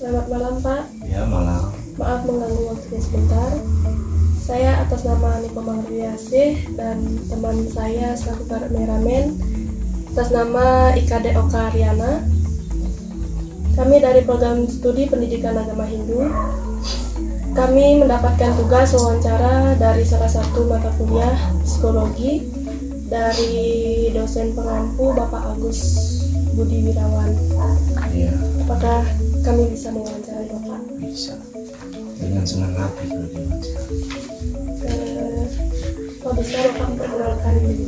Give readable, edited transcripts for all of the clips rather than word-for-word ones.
Selamat malam Pak. Ya, malam. Maaf mengganggu waktunya sebentar. Saya atas nama Niko Mangriasih dan teman saya selaku kameramen atas nama IKD Oka Ariana. Kami dari program studi pendidikan agama Hindu. Kami mendapatkan tugas wawancara dari salah satu mata kuliah psikologi dari dosen pengampu Bapak Agus Budi Wirawan. Iya, Apakah kami bisa mewawancarai Bapak? bisa. Dengan senang hati kalau diwawancara. Kalau bisa Bapak memperkenalkan diri.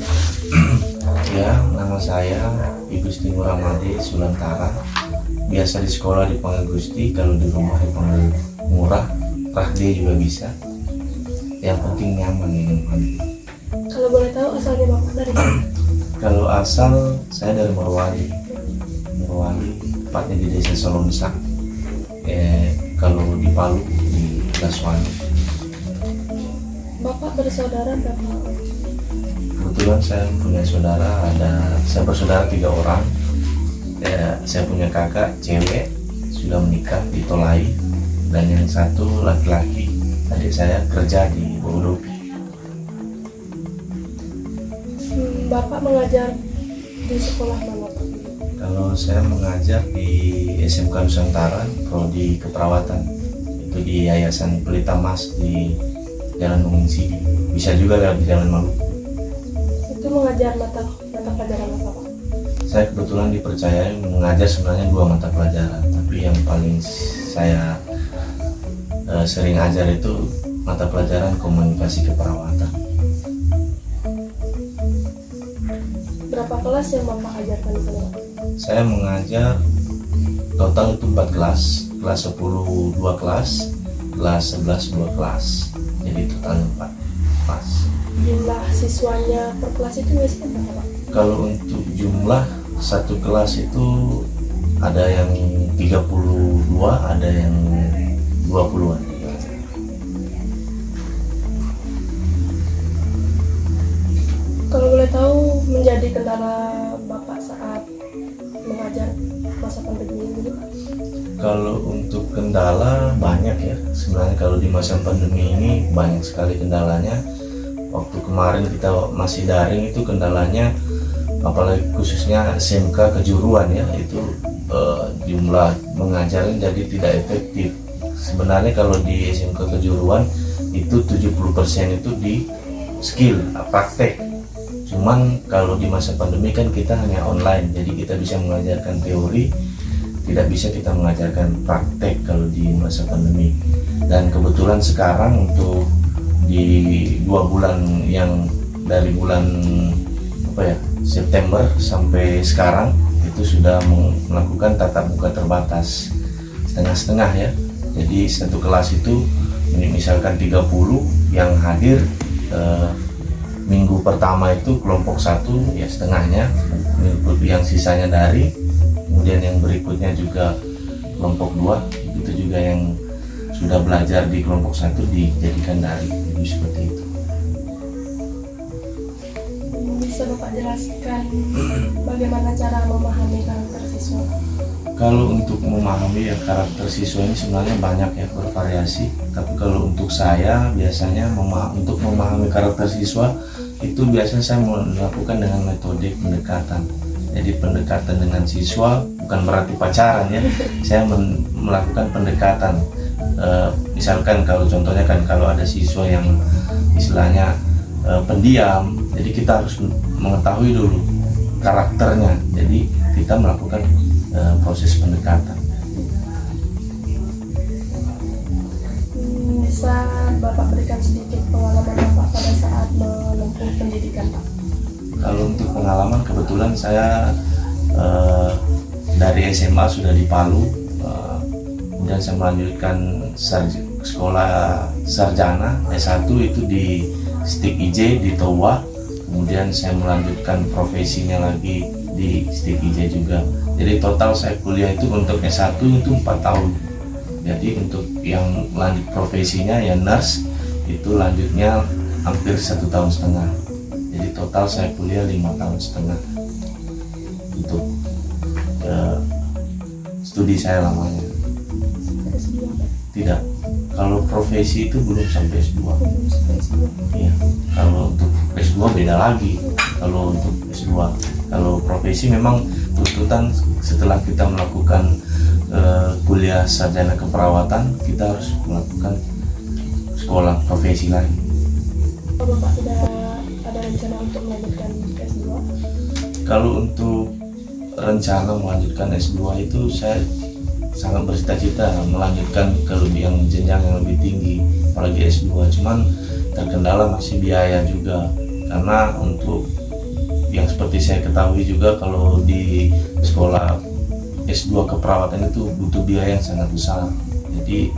Ya, nama saya Igusti Muramadi Sulantara. Biasa di sekolah dipanggil Gusti, kalau di rumah dipanggil Murah. Rahde juga bisa. Yang penting nyaman minuman. Kalau boleh tahu asalnya Bapak dari mana? Kalau asal saya dari Morowali, tepatnya di Desa Solomsak. Kalau di Palu di Laswani. Bapak bersaudara berapa orang? Kebetulan saya punya saudara, saya bersaudara 3 orang. Saya punya kakak cewek sudah menikah di Tolai, dan yang satu laki-laki, adik saya kerja di Bodopi. Bapak mengajar di sekolah mana Pak? Kalau saya mengajar di SMK Nusantara, prodi keperawatan, itu di Yayasan Pelita Mas di Jalan Menginsidi. Bisa juga lewat di Jalan Maluku. Itu mengajar mata pelajaran apa Pak? Saya kebetulan dipercayai mengajar sebenarnya 2 mata pelajaran, tapi yang paling saya sering ajar itu mata pelajaran komunikasi keperawatan. Berapa kelas yang Bapak ajarkan di sana? Saya mengajar total itu 4 kelas, kelas 10 2 kelas, kelas 11 2 kelas, jadi total 4 kelas. Jumlah siswanya per kelas itu biasanya berapa Pak? Kalau untuk jumlah satu kelas itu ada yang 32, ada yang 20-an. Kalau boleh tahu menjadi kendala Bapak saat mengajar masa pandemi ini Pak? Kalau untuk kendala banyak ya, sebenarnya kalau di masa pandemi ini banyak sekali kendalanya. Waktu kemarin kita masih daring itu kendalanya, apalagi khususnya SMK kejuruan ya, itu jumlah mengajarnya jadi tidak efektif. Sebenarnya kalau di SMK kejuruan itu 70% itu di skill, praktek. Cuman kalau di masa pandemi kan kita hanya online, jadi kita bisa mengajarkan teori, tidak bisa kita mengajarkan praktek kalau di masa pandemi. Dan kebetulan sekarang untuk di 2 bulan yang dari bulan September sampai sekarang itu sudah melakukan tatap muka terbatas setengah-setengah ya. Jadi satu kelas itu misalkan 30 yang hadir, minggu pertama itu kelompok 1 ya setengahnya, yang sisanya dari, kemudian yang berikutnya juga kelompok 2 itu juga yang sudah belajar di kelompok 1 dijadikan dari, jadi seperti itu. Bisa Bapak jelaskan bagaimana cara memahami karakter siswa? Kalau untuk memahami ya karakter siswa ini sebenarnya banyak ya, bervariasi. Tapi kalau untuk saya biasanya untuk memahami karakter siswa itu biasanya saya melakukan dengan metode pendekatan. Jadi pendekatan dengan siswa bukan berarti pacaran ya. Saya melakukan pendekatan. Misalkan kalau contohnya kan kalau ada siswa yang istilahnya pendiam, jadi kita harus mengetahui dulu karakternya. Jadi kita melakukan proses pendekatan. Bisa Bapak berikan sedikit pengalaman Bapak pada saat menempuh pendidikan Pak? Kalau untuk pengalaman, kebetulan saya dari SMA sudah di Palu, kemudian saya melanjutkan sekolah sarjana S1 itu di STIK IJ di Toba, kemudian saya melanjutkan profesinya lagi di STIK IJ juga. Jadi total saya kuliah itu untuk S1 itu 4 tahun. Jadi untuk yang lanjut profesinya ya nurse itu lanjutnya hampir 1,5 tahun. Jadi total saya kuliah 5,5 tahun untuk studi saya lamanya. Tidak. Kalau profesi itu belum sampai S2. Belum sampai S2. Iya. Kalau untuk S2 beda lagi. Kalau untuk S2, kalau profesi memang tuntutan setelah kita melakukan kuliah sarjana keperawatan, kita harus melakukan sekolah profesi lagi. Kalau Bapak tidak ada rencana untuk melanjutkan S2? Kalau untuk rencana melanjutkan S2 itu saya sangat bercita-cita melanjutkan ke yang jenjang yang lebih tinggi, apalagi S2. Cuman terkendala masih biaya juga, karena untuk yang seperti saya ketahui juga kalau di sekolah S2 keperawatan itu butuh biaya yang sangat besar. Jadi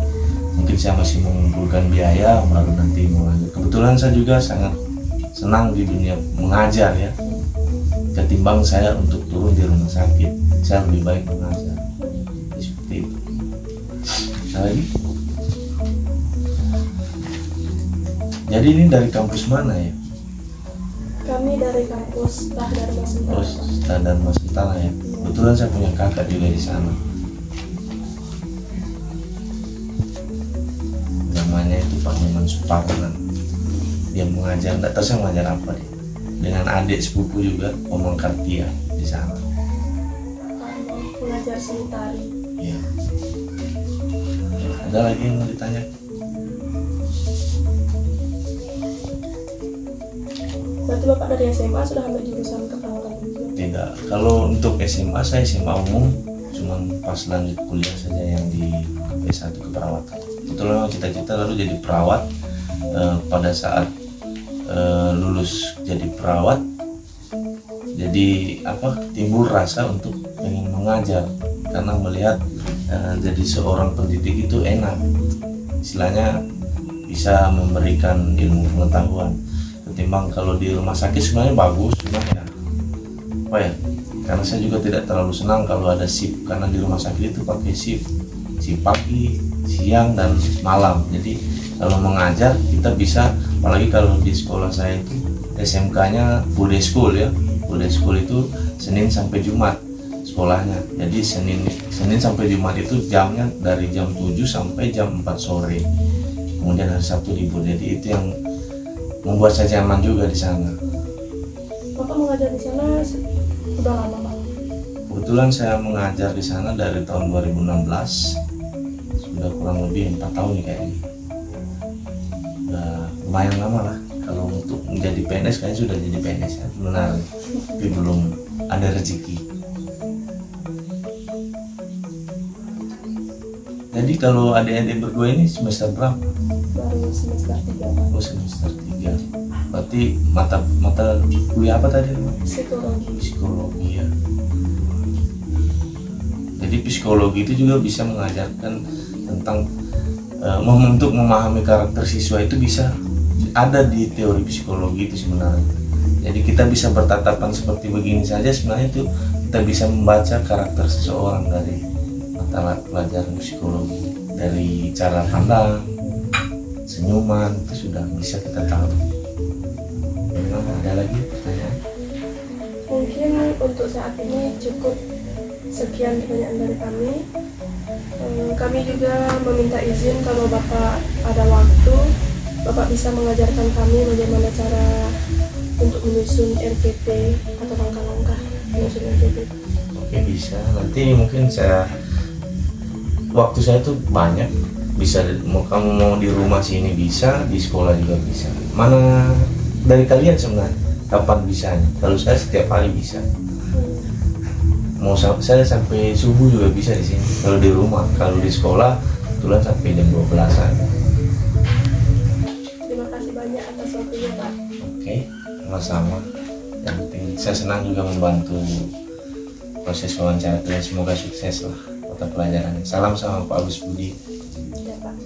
mungkin saya masih mengumpulkan biaya baru nanti mau lanjut. Kebetulan saya juga sangat senang di dunia mengajar ya, ketimbang saya untuk turun di rumah sakit. Saya lebih baik mengajar. Jadi seperti itu. Ada lagi? Jadi ini dari kampus mana ya? Kami dari kampus Dharma Sentana. Oh, Dharma Sentana ya. Kebetulan saya punya kakak juga di sana. Namanya itu Pak Nyoman Suparman. Dia mengajar, tidak tahu saya mengajar apa dia. Dengan adik sepupu juga, Omong Kartia di sana. Mengajar seni tari. Iya. Ada lagi yang mau ditanya? Berarti Bapak dari SMA sudah ambil jurusan keperawatan juga? Tidak. Kalau untuk SMA saya SMA umum, cuman pas lanjut kuliah saja yang di S1 keperawatan. Kebetulan cita-cita lalu jadi perawat. Pada saat lulus jadi perawat, jadi timbul rasa untuk ingin mengajar, karena melihat jadi seorang pendidik itu enak, istilahnya bisa memberikan ilmu pengetahuan. Ketimbang kalau di rumah sakit sebenarnya bagus, cuma ya karena saya juga tidak terlalu senang kalau ada shift, karena di rumah sakit itu pakai shift pagi, siang, dan malam. Jadi kalau mengajar kita bisa, apalagi kalau di sekolah saya itu SMK-nya full day school ya. Full day school itu Senin sampai Jumat sekolahnya. Jadi Senin sampai Jumat itu jamnya dari jam 7 sampai jam 4 sore. Kemudian hari Sabtu libur. Jadi itu yang membuat saya nyaman juga di sana. Bapak mengajar di sana udah lama Pak? Kebetulan saya mengajar di sana dari tahun 2016. Sudah kurang lebih 4 tahun nih kayaknya. Udah lumayan lama lah. Kalau untuk menjadi PNS kayaknya sudah jadi PNS ya, benar. Tapi belum ada rezeki. Jadi kalau adik-adik berdua ini semester berapa? Baru semester 3 Pak. Oh, semester 3. Berarti mata kuliah apa tadi? Psikologi. Psikologi ya. Jadi psikologi itu juga bisa mengajarkan tentang untuk memahami karakter siswa, itu bisa ada di teori psikologi itu sebenarnya. Jadi kita bisa bertatapan seperti begini saja, sebenarnya itu kita bisa membaca karakter seseorang dari mata pelajaran psikologi, dari cara pandang, senyuman, itu sudah bisa kita tahu. Memang ada lagi pertanyaan? Mungkin untuk saat ini cukup sekian pertanyaan dari kami. Kami juga meminta izin kalau Bapak ada waktu, Bapak bisa mengajarkan kami bagaimana cara untuk menyusun RPP atau langkah-langkah menyusun RPP. Oke, bisa. Nanti mungkin waktu saya tuh banyak, bisa kamu mau di rumah sini bisa, di sekolah juga bisa. Mana dari kalian sebenarnya kapan bisanya? Kalau saya setiap hari bisa. Mau saya sampai subuh juga bisa di sini. Kalau di rumah, kalau di sekolah kebetulan sampai jam 12-an. Terima kasih banyak atas waktunya Pak. Oke, sama-sama. Yang penting saya senang juga membantu proses wawancara. Semoga sukses lah mata pelajarannya. Salam sama Pak Agus Budi. Ya Pak.